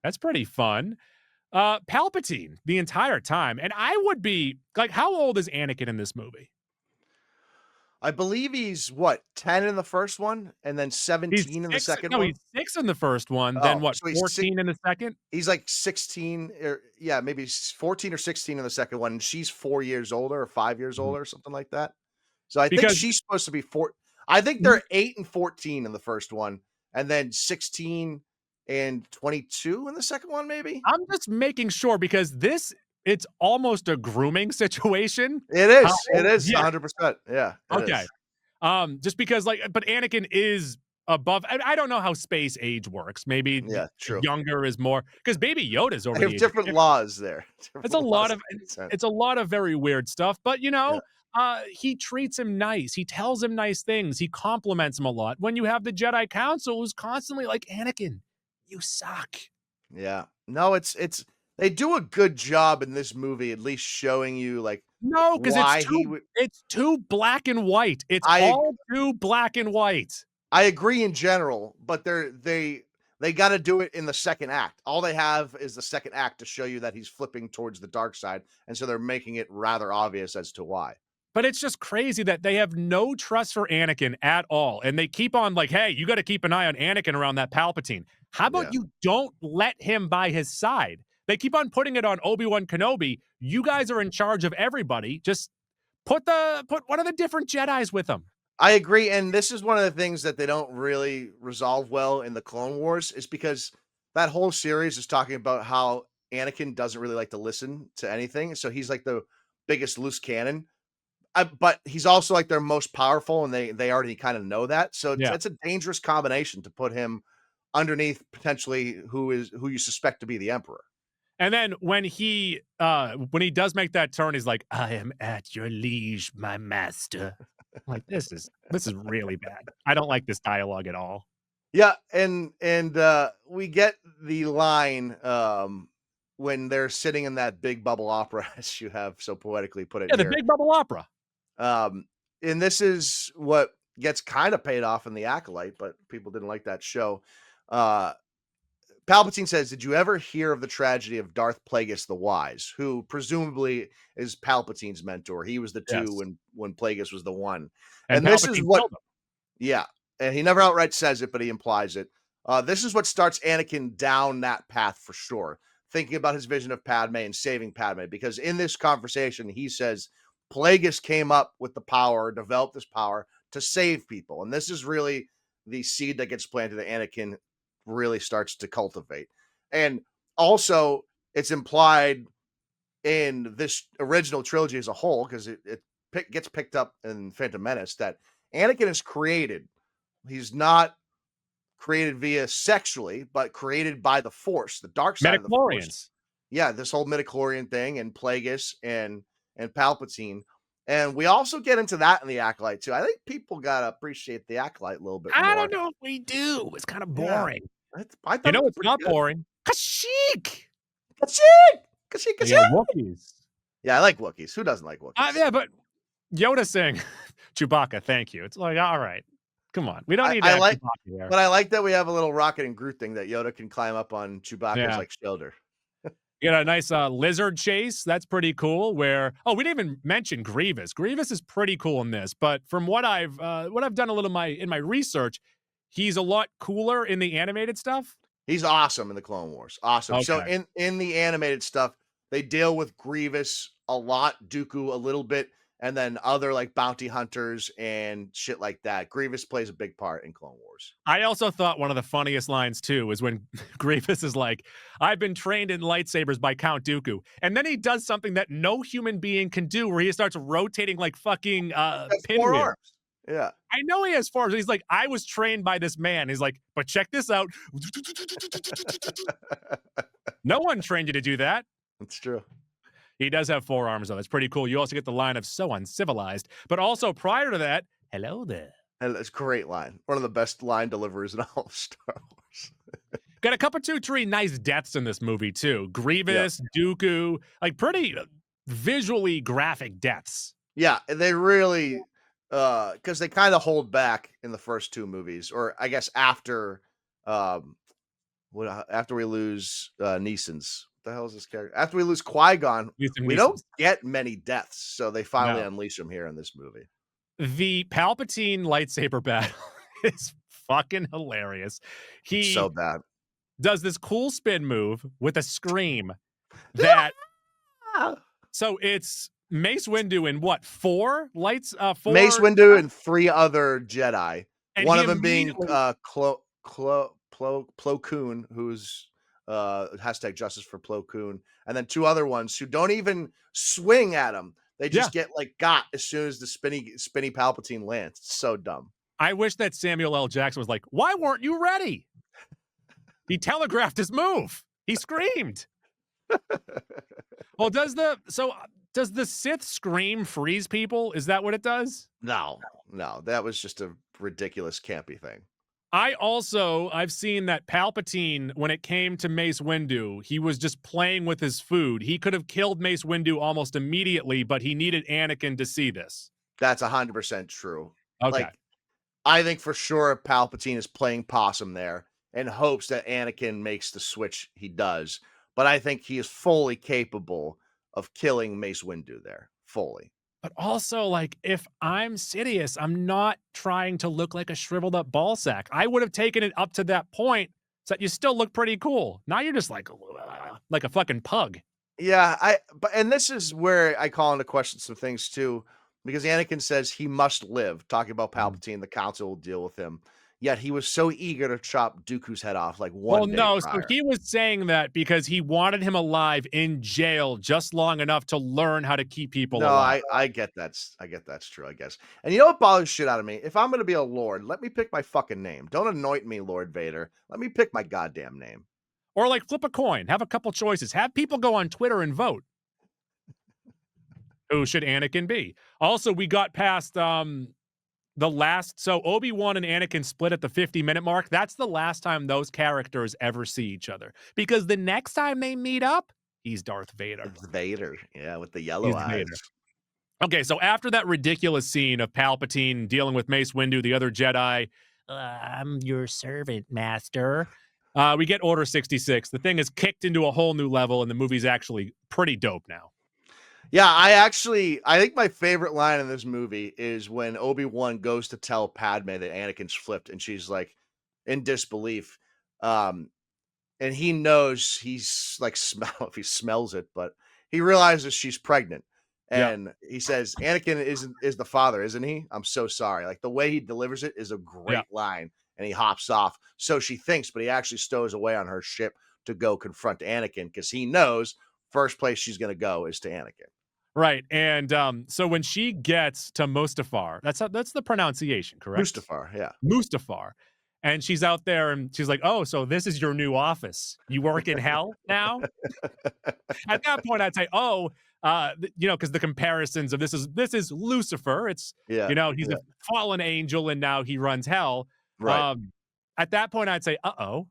That's pretty fun. Palpatine the entire time. And I would be like, how old is Anakin in this movie? I believe he's what, 10 in the first one, and then 17 in the second one? He's 6 in the first one, then Oh, what, so he's 14 in the second? He's like 16, or yeah, maybe 14 or 16 in the second one, and she's 4 years older or 5 years older, something like that. So I think Because- she's supposed to be 4. I think they're 8 and 14 in the first one, and then 16 and 22 in the second one, maybe? I'm just making sure because it's almost a grooming situation. It is. How It old- is yeah. 100%. Yeah. it Okay. is. Just because, like, but Anakin is above. I don't know how space age works. Maybe Yeah, true. younger is more because Baby Yoda's over. They the have age of different 50. laws there. It's a lot of Different laws. it's a lot of very weird stuff. But he treats him nice. He tells him nice things. He compliments him a lot. When you have the Jedi Council who's constantly like, Anakin, you suck. Yeah. No, it's they do a good job in this movie, at least showing you, like, No, because why it's he too would. it's too black and white. It's I- all too black and white. I agree in general, but they they got to do it in the second act. All they have is the second act to show you that he's flipping towards the dark side, and so they're making it rather obvious as to why. But it's just crazy that they have no trust for Anakin at all. And they keep on like, hey, you got to keep an eye on Anakin around that Palpatine. How about you don't let him by his side? They keep on putting it on Obi-Wan Kenobi. You guys are in charge of everybody. Just put one of the different Jedis with him. I agree, and this is one of the things that they don't really resolve well in the Clone Wars, is because that whole series is talking about how Anakin doesn't really like to listen to anything, so he's like the biggest loose cannon. But he's also like their most powerful, and they already kind of know that. So it's a dangerous combination to put him underneath potentially who you suspect to be the Emperor. And then when he does make that turn, he's like, "I am at your liege, my master." Like, this is really bad. I don't like this dialogue at all. Yeah, and we get the line when they're sitting in that big bubble opera, as you have so poetically put it. Yeah, the big bubble opera. And this is what gets kind of paid off in The Acolyte, but people didn't like that show. Palpatine says, "Did you ever hear of the tragedy of Darth Plagueis the Wise, who presumably is Palpatine's mentor? He was the two when Plagueis was the one." And this is what, and he never outright says it, but he implies it. This is what starts Anakin down that path for sure, thinking about his vision of Padme and saving Padme, because in this conversation, he says Plagueis came up with the power, developed this power to save people. And this is really the seed that gets planted that Anakin really starts to cultivate. And also it's implied in this original trilogy as a whole, because it gets picked up in Phantom Menace, that Anakin is created. He's not created via sexually, but created by the Force, the dark side of the Force. Yeah, this whole midichlorian thing, and Plagueis and Palpatine. And we also get into that in The Acolyte too. I think people gotta appreciate The Acolyte a little bit more. I don't know if we do. It's kind of boring. Yeah, it's not boring. Kashyyyk! Wookiees. Yeah, I like Wookiees. Who doesn't like Wookiees? Yeah, but Yoda saying Chewbacca, thank you. It's like, all right, come on. We don't need Chewbacca there. But I like that we have a little Rocket and Groot thing that Yoda can climb up on Chewbacca's like shoulder. You got a nice lizard chase. That's pretty cool. Where we didn't even mention Grievous. Grievous is pretty cool in this, but from what I've done a little in my research, he's a lot cooler in the animated stuff. He's awesome in the Clone Wars. Awesome. Okay. So in the animated stuff, they deal with Grievous a lot, Dooku a little bit, and then other like bounty hunters and shit like that. Grievous plays a big part in Clone Wars. I also thought one of the funniest lines too is when Grievous is like, "I've been trained in lightsabers by Count Dooku," and then he does something that no human being can do, where he starts rotating like fucking pinwheels. Yeah, I know he has 4 arms. He's like, "I was trained by this man." He's like, "But check this out." No one trained you to do that. That's true. He does have 4 arms, though. That's pretty cool. You also get the line of "so uncivilized." But also prior to that, "Hello there." And it's a great line. One of the best line deliverers in all of Star Wars. Got a couple, 2, 3 nice deaths in this movie, too. Grievous, Dooku, like pretty visually graphic deaths. Yeah, they really, because they kind of hold back in the first 2 movies, or I guess after we lose Neeson's. What the hell is this character? After we lose Qui-Gon, we don't get many deaths, so they finally unleash him here in this movie. The Palpatine lightsaber battle is fucking hilarious. It's so bad. Does this cool spin move with a scream that so it's Mace Windu and what, 4 lights? 4 Mace Windu and 3 other Jedi. And one of them being Plo Koon, who's hashtag justice for Plo Koon, and then 2 other ones who don't even swing at him. They just get got as soon as the spinny Palpatine lands. It's so dumb. I wish that Samuel L. Jackson was like, "Why weren't you ready?" He telegraphed his move. He screamed. Well, does the Sith scream freeze people? Is that what it does? No, that was just a ridiculous campy thing. I've seen that Palpatine, when it came to Mace Windu, he was just playing with his food. He could have killed Mace Windu almost immediately, but he needed Anakin to see this. That's 100% true. Okay. Like, I think for sure Palpatine is playing possum there. and hopes that Anakin makes the switch he does. But I think he is fully capable of killing Mace Windu there. Fully. But also, like, if I'm Sidious, I'm not trying to look like a shriveled up ball sack. I would have taken it up to that point so that you still look pretty cool. Now you're just like a fucking pug. Yeah, and this is where I call into question some things too, because Anakin says he must live, talking about Palpatine, the council will deal with him. Yet he was so eager to chop Dooku's head off like Well, one day no, so prior. he was saying that because he wanted him alive in jail just long enough to learn how to keep people No, alive. I get that's true, I guess. And you know what bothers shit out of me? If I'm gonna be a lord, let me pick my fucking name. Don't anoint me Lord Vader. Let me pick my goddamn name. Or like flip a coin, have a couple choices, have people go on Twitter and vote. Who should Anakin be? Also, we got past the last, so Obi-Wan and Anakin split at the 50-minute mark. That's the last time those characters ever see each other. Because the next time they meet up, he's Darth Vader. It's Vader, yeah, with the yellow He's eyes. Vader. Okay, so after that ridiculous scene of Palpatine dealing with Mace Windu, the other Jedi, I'm your servant, master. We get Order 66. The thing is kicked into a whole new level, and the movie's actually pretty dope now. Yeah, I think my favorite line in this movie is when Obi-Wan goes to tell Padme that Anakin's flipped, and she's like in disbelief. And he knows he's like smell if he smells it, but he realizes she's pregnant. Yeah. And he says, Anakin is the father, isn't he? I'm so sorry. Like the way he delivers it is a great line. And he hops off. So she thinks, but he actually stows away on her ship to go confront Anakin because he knows first place she's gonna go is to Anakin. Right. And so when she gets to Mustafar, that's the pronunciation, correct? Mustafar, yeah. Mustafar. And she's out there and she's like, oh, so this is your new office. You work in hell now? At that point, I'd say, oh, because the comparisons of this is Lucifer. It's, Yeah. He's a fallen angel and now he runs hell. Right. At that point, I'd say, uh-oh.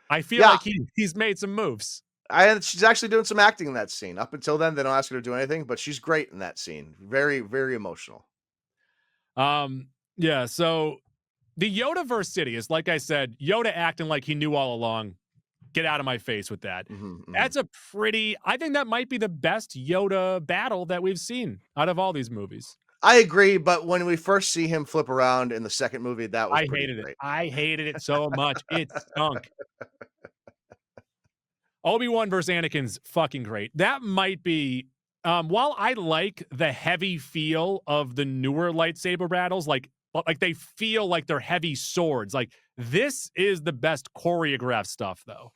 I feel like he's made some moves. And she's actually doing some acting in that scene. Up until then, they don't ask her to do anything, but she's great in that scene. Very, very emotional. Yeah, so the Yodaverse city is, like I said, Yoda acting like he knew all along. Get out of my face with that. That's I think that might be the best Yoda battle that we've seen out of all these movies. I agree, but when we first see him flip around in the second movie, that was hated great. it. I hated it so much. It stunk. Obi-Wan versus Anakin's fucking great. That might be, while I like the heavy feel of the newer lightsaber battles, like they feel like they're heavy swords. Like this is the best choreographed stuff, though.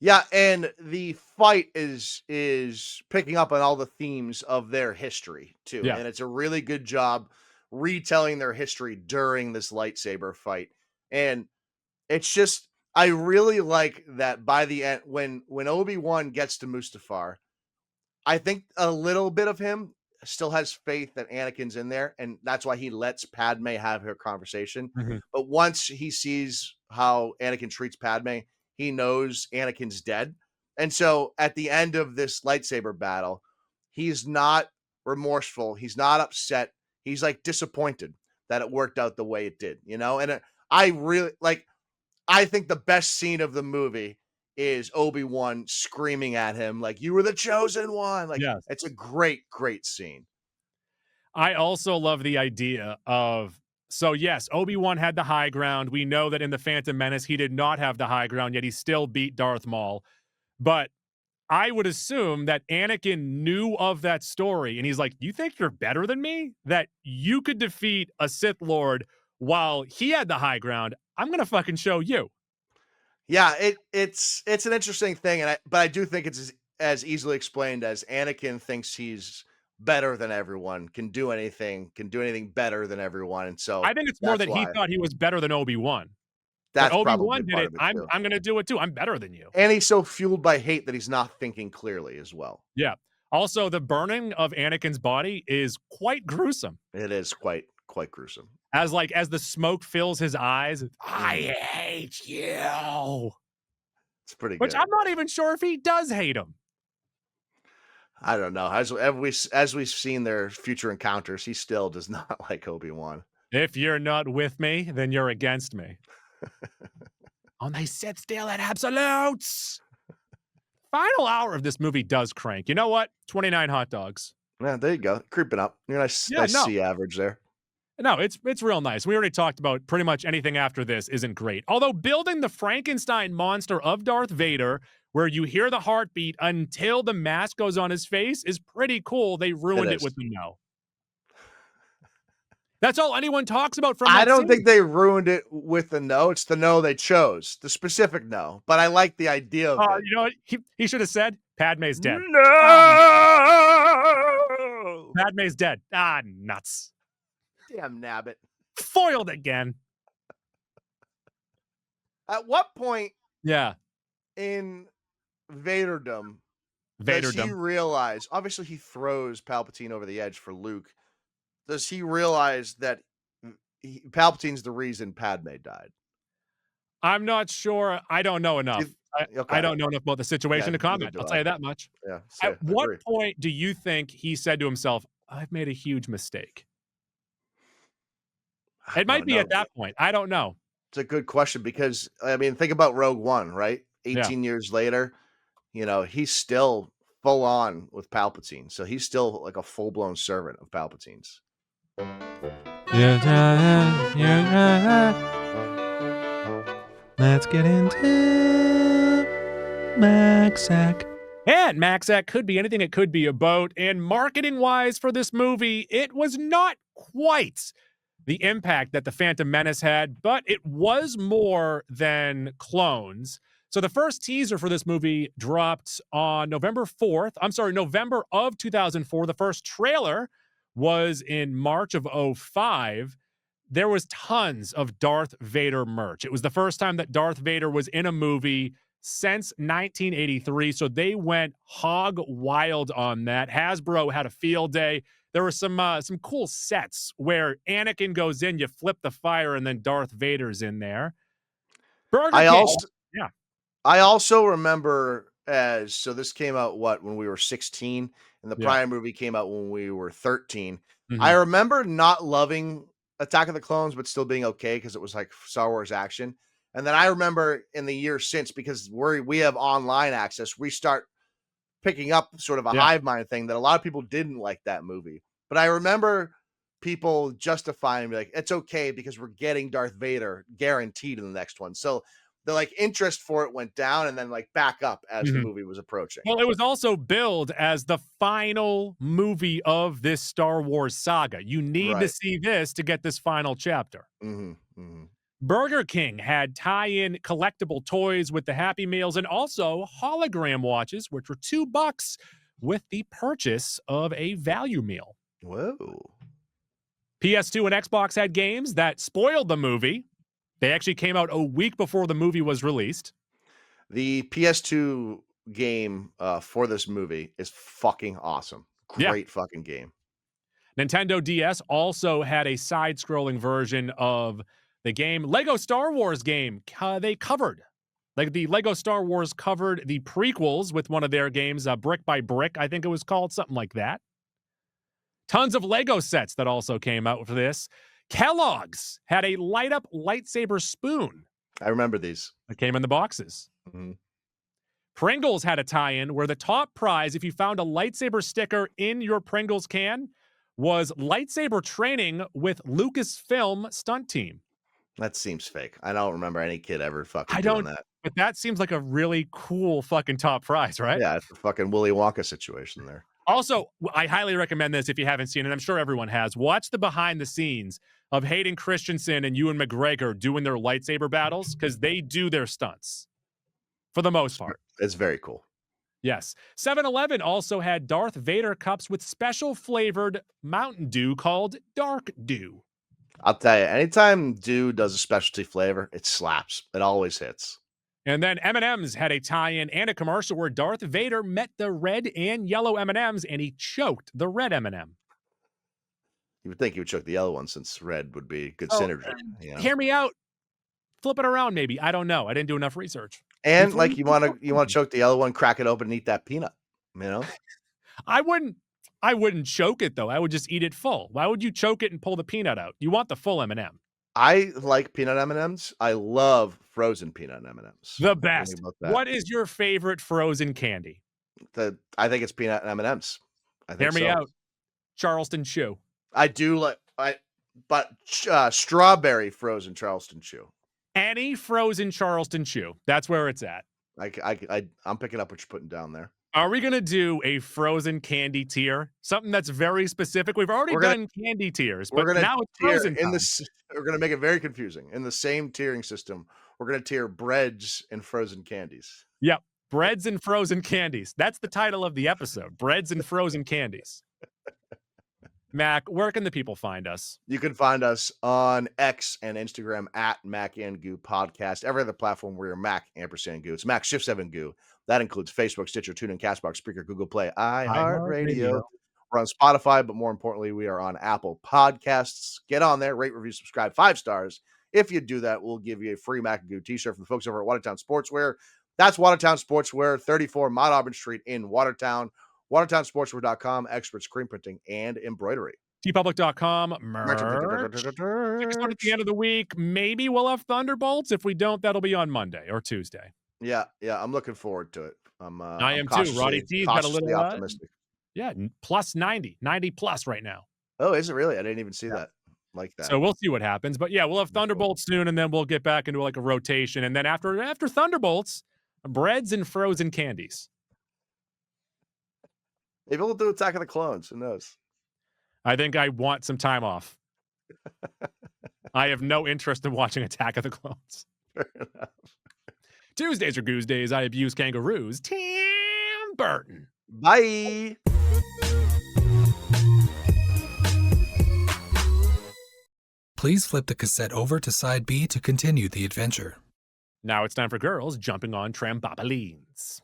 Yeah, and the fight is picking up on all the themes of their history too. Yeah. And it's a really good job retelling their history during this lightsaber fight. And it's just I really like that by the end when Obi-Wan gets to Mustafar, I think a little bit of him still has faith that Anakin's in there, and that's why he lets Padme have her conversation. But once he sees how Anakin treats Padme, he knows Anakin's dead. And so at the end of this lightsaber battle, he's not remorseful. He's not upset. He's like disappointed that it worked out the way it did, And I really I think the best scene of the movie is Obi-Wan screaming at him like, you were the chosen one. Like, yes. It's a great, great scene. I also love the idea of, so yes, Obi-Wan had the high ground. We know that in The Phantom Menace, he did not have the high ground, yet he still beat Darth Maul. But I would assume that Anakin knew of that story. And he's like, you think you're better than me? That you could defeat a Sith Lord while he had the high ground? I'm going to fucking show you. Yeah, it's an interesting thing. But I do think it's as easily explained as Anakin thinks he's better than everyone, can do anything better than everyone. And so I think it's more that he thought he was better than Obi-Wan. That's Obi-Wan did part it. of it I'm too. going to do it too. I'm better than you. And he's so fueled by hate that he's not thinking clearly as well. Yeah. Also, the burning of Anakin's body is quite gruesome. It is quite gruesome. As the smoke fills his eyes, I hate you. It's pretty good. Which I'm not even sure if he does hate him. I don't know. As we've seen their future encounters, he still does not like Obi-Wan. If you're not with me, then you're against me. Oh, they sit still at absolutes. Final hour of this movie does crank. You know what? 29 hot dogs. Yeah, there you go. Creeping up. You're nice, Yeah, nice no. C average there. No, it's real nice. We already talked about pretty much anything after this isn't great. Although building the Frankenstein monster of Darth Vader, where you hear the heartbeat until the mask goes on his face, is pretty cool. They ruined it with the no. That's all anyone talks about from that I don't scene. think they ruined it with the no. It's the no they chose, the specific no. But I like the idea of it. You know what? He should have said, Padme's dead. No! Padme's dead. Ah, nuts. Damn nabbit. Foiled again. At what point Yeah. in Vaderdom does he realize, obviously he throws Palpatine over the edge for Luke. Does he realize that Palpatine's the reason Padme died? I'm not sure. I don't know enough. I don't know enough about the situation to comment. I'll tell you that much. Yeah. At what point do you think he said to himself, I've made a huge mistake? It might be at that point. I don't know. It's a good question because, I mean, think about Rogue One, right? 18 years later, you know, he's still full on with Palpatine. So he's still like a full-blown servant of Palpatine's. Let's get into Maxac. And Maxac could be anything it could be about. And marketing-wise for this movie, it was not quite the impact that The Phantom Menace had, but it was more than clones. So the first teaser for this movie dropped on November of 2004. The first trailer was in March of 2005. There was tons of Darth Vader merch. It was the first time that Darth Vader was in a movie since 1983. So they went hog wild on that. Hasbro had a field day. There were some cool sets where Anakin goes in, you flip the fire, and then Darth Vader's in there. I also remember so this came out when we were 16, and the prior movie came out when we were 13. Mm-hmm. I remember not loving Attack of the Clones, but still being okay because it was like Star Wars action. And then I remember in the years since, because we have online access, we start picking up sort of a hive mind thing that a lot of people didn't like that movie. But I remember people justifying like, it's okay because we're getting Darth Vader guaranteed in the next one. So the like interest for it went down and then like back up as the movie was approaching. Well, it was also billed as the final movie of this Star Wars saga. You need to see this to get this final chapter. Mm-hmm. Mm-hmm. Burger King had tie-in collectible toys with the Happy Meals and also hologram watches, which were $2 with the purchase of a value meal. Whoa. PS2 and Xbox had games that spoiled the movie. They actually came out a week before the movie was released. The PS2 game for this movie is fucking awesome. Great fucking game. Nintendo DS also had a side-scrolling version of the game. Lego Star Wars game, they covered. Like the Lego Star Wars covered the prequels with one of their games, Brick by Brick, I think it was called, something like that. Tons of Lego sets that also came out for this. Kellogg's had a light-up lightsaber spoon. I remember these. That came in the boxes. Mm-hmm. Pringles had a tie-in where the top prize, if you found a lightsaber sticker in your Pringles can, was lightsaber training with Lucasfilm stunt team. That seems fake. I don't remember any kid ever fucking doing that. But that seems like a really cool fucking top prize, right? Yeah, it's a fucking Willy Wonka situation there. Also, I highly recommend this if you haven't seen it. I'm sure everyone has. Watch the behind the scenes of Hayden Christensen and Ewan McGregor doing their lightsaber battles because they do their stunts for the most part. It's very cool. Yes. 7-Eleven also had Darth Vader cups with special flavored Mountain Dew called Dark Dew. I'll tell you, anytime Dew does a specialty flavor, it slaps. It always hits. And then M&M's had a tie-in and a commercial where Darth Vader met the red and yellow M&M's and he choked the red M&M. You would think he would choke the yellow one since red would be good synergy. You know? Hear me out. Flip it around, maybe. I don't know. I didn't do enough research. And like you want to choke the yellow one, crack it open, and eat that peanut. You know, I wouldn't choke it though. I would just eat it full. Why would you choke it and pull the peanut out? You want the full M&M. I like peanut M&Ms. I love frozen peanut M&Ms. The What do you best. think about that? What is your favorite frozen candy? I think it's peanut M&Ms. I think Hear me so. out. Charleston Chew. I do like but strawberry frozen Charleston Chew. Any frozen Charleston Chew. That's where it's at. I'm picking up what you're putting down there. Are we going to do a frozen candy tier? Something that's very specific. We've already done candy tiers, but now it's frozen time. We're going to make it very confusing. In the same tiering system, we're going to tier breads and frozen candies. Yep. Breads and frozen candies. That's the title of the episode. Breads and frozen candies. Mac, where can the people find us? You can find us on X and Instagram at Mac and Goo Podcast. Every other platform where you're Mac & Goo. It's Mac Shift 7 Goo. That includes Facebook, Stitcher, TuneIn, Castbox, Spreaker, Google Play, iHeartRadio. We're on Spotify, but more importantly, we are on Apple Podcasts. Get on there, rate, review, subscribe, 5 stars. If you do that, we'll give you a free Mac and Goo t-shirt from the folks over at Watertown Sportswear. That's Watertown Sportswear, 34 Mount Auburn Street in Watertown. WatertownSportswear.com, expert screen printing and embroidery. tpublic.com, merch. At the end of the week, maybe we'll have Thunderbolts. If we don't, that'll be on Monday or Tuesday. Yeah, I'm looking forward to it. I am too. Roddy T's got a little optimistic. Yeah, plus 90 plus right now. Oh, is it really? I didn't even see that. Like that. So we'll see what happens. But yeah, we'll have Thunderbolts soon, and then we'll get back into like a rotation. And then after Thunderbolts, breads and frozen candies. Maybe we'll do Attack of the Clones. Who knows? I think I want some time off. I have no interest in watching Attack of the Clones. Fair enough. Tuesdays are Goose Days. I abuse kangaroos. Tim Burton. Bye. Please flip the cassette over to side B to continue the adventure. Now it's time for girls jumping on trampolines.